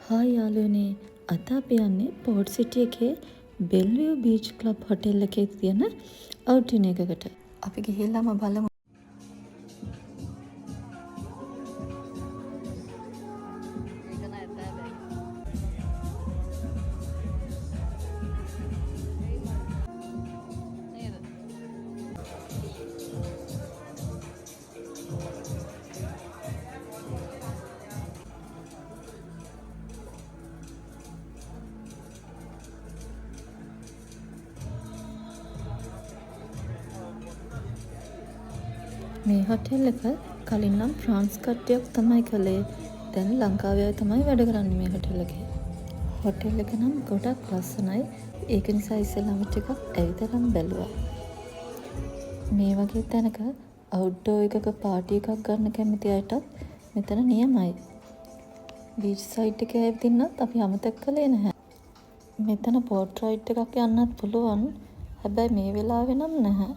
Hi යාළුවනේ, අද අපි යන්නේ පෝර්ට් සිටි එකේ බෙල්විව් බීච් ක්ලබ් හොටෙල් එකේ තියෙන අවුටින් එකකට. අපි ගිහිල්ලාම බලමු. මේ හොටෙල් එක කලින් නම් ෆ්‍රාන්ස් කට්ටියක් තමයි කළේ. දැන් ලංකාවේ අය තමයි වැඩ කරන්නේ මේ හොටෙල් එකේ. හොටෙල් එක නම් ගොඩක් ලස්සනයි. ඒක නිසා ඉස්සෙල්ලාම ටිකක් ඇවිදලම බැලුවා. මේ වගේ තැනක අවුට්ඩෝර් එකක පාටි එකක් ගන්න කැමති අයටත් මෙතන නියමයි. බීච් සයිඩ් එකේ ඇවිදින්නත් අපි අමතක කළේ නැහැ. මෙතන බෝට් රයිඩ් එකක් යන්නත් පුළුවන්. හැබැයි මේ වෙලාවේ නම් නැහැ.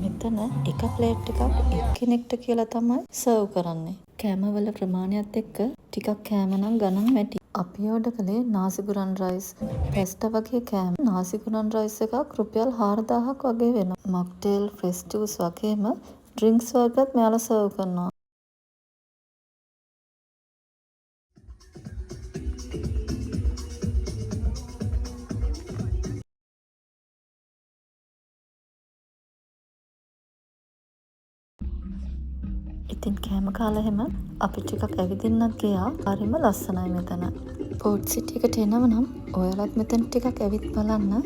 මෙතන එක ප්ලේට් එකක් එක්කෙනෙක්ට කියලා තමයි සර්ව් කරන්නේ. කෑමවල ප්‍රමාණයත් එක්ක ටිකක් කෑම නම් ගණන් වැඩි. අපි ඕඩර් කළේ නාසිගුරන් රයිස්, පැස්ටා වගේ කෑම. නාසිගුරන් රයිස් එකක් රුපියල් 4000ක් වගේ වෙනවා. මොක්ටේල්, ෆ්‍රෙෂ් ජූස් වගේම ඩ්‍රින්ක්ස් වර්ගත් මෙයාලා සර්ව් කරනවා. ඉතින් කෑම කාලා එහෙම අපි ටිකක් ඇවිදින්නත් ගියා. හරිම ලස්සනයි මෙතන. පෝර්ට් සිටි එකට එනව නම් ඔයාලත් මෙතන ටිකක් ඇවිත් බලන්න.